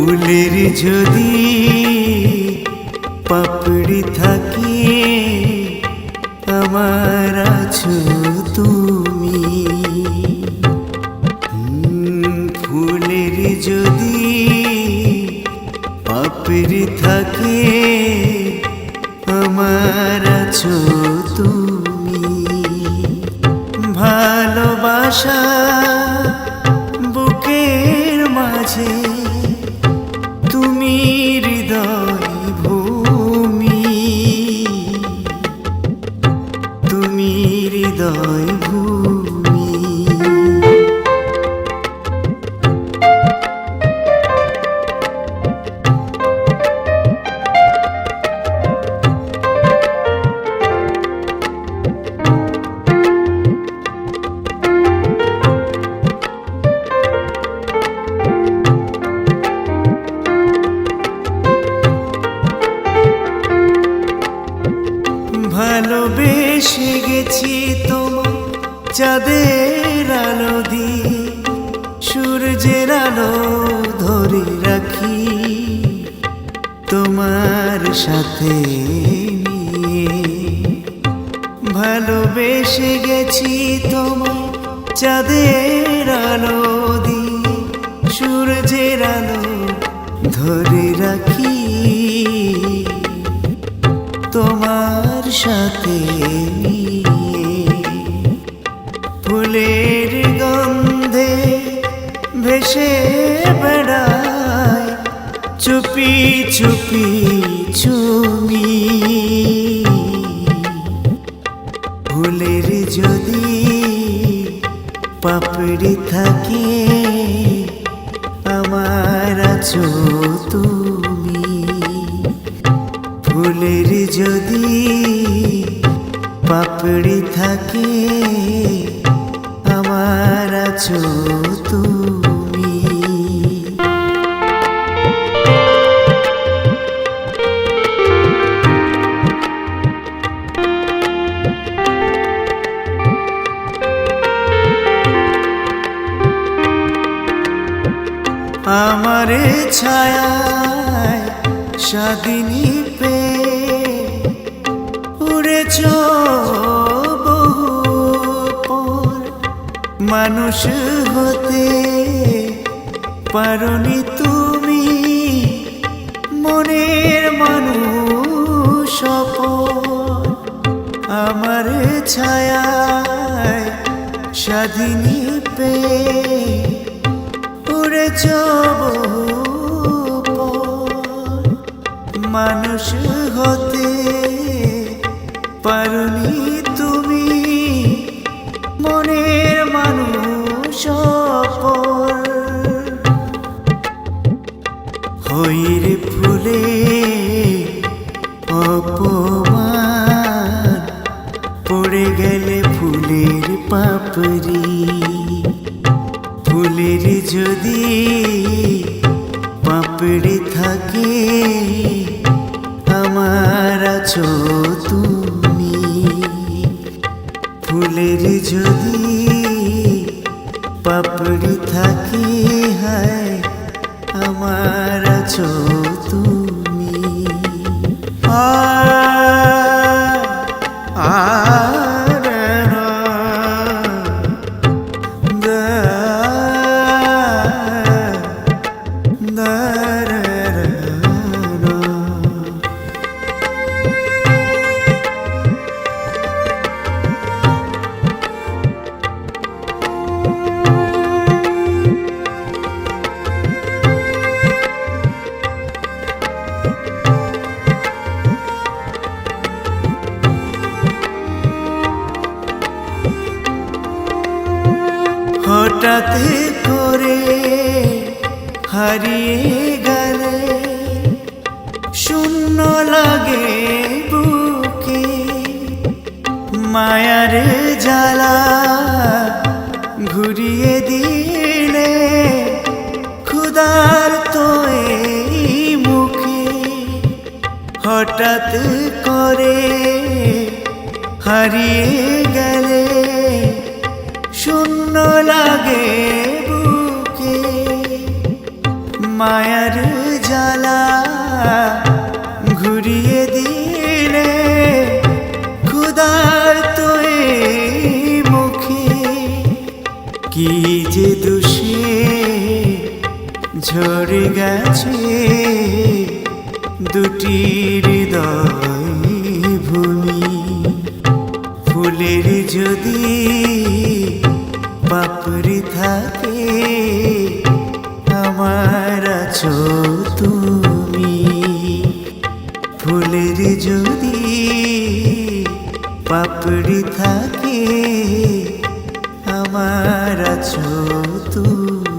ফুলের যদি পাপড়ি থাকে আমার আছো তুমি। ফুলের যদি পাপড়ি থাকে আমার আছো তুমি। ভালোবাসা বুকের মাঝে তুমি হৃদয় ভূমি, তুমি হৃদয় ভূমি। ভালোবেসে গেছি তোমার চাঁদের আলো দিয়ে, সূর্যের আলো ধরে রাখি তোমার সাথে নিয়ে। ভালোবেসে গেছি তোমার চাঁদের আলো দিয়ে, সূর্যের আলো ধরে রাখি তোমার সাথে নিয়ে। ফুলের গন্ধে ভেসে বেড়ায় চুপি চুপি চুমি। ফুলের যদি পাপড়ি থাকে আমার আছো তুমি। ফুলের যদি পাপড়ি থাকে আমার আছো তুমি। আমারে ছায়ায় স্বাদিনী পে উড়েছ বহু পর, মানুষ হতে পারনি তুমি মনের মানুষ অপর। আমার ছায়ায় স্বাদিনী পে উড়েছ বহু পর, মানুষ হতে পারনি তুমি মনের মানুষ অপর। হইর ফুলে অপমান পড়ে গেলে ফুলের পাপড়ি। ফুলের যদি পাপড়ি থাকে আমার আছো তুমি। ফুলের যদি পাপড়ি থাকে হায় আমার আছো তুমি। হঠাৎ করে হারিয়ে গেলে শূন্য লাগে বুকে। মায়ার জ্বালা ঘুরিয়ে দিলে ক্ষুধার্ত এই মুখে। হঠাৎ করে হারিয়ে গেলে শূন্য লাগে বুকে। মায়ার জ্বালা ঘুরিয়ে দিলে ক্ষুধার্ত এই মুখে কি যে দোষে ঝরে গেছে দুটি হৃদয় ভূমি ফুলের যদি পাপড়ি থাকে আমার আছো তুমি ফুলের যদি পাপড়ি থাকে আমার আছো তুমি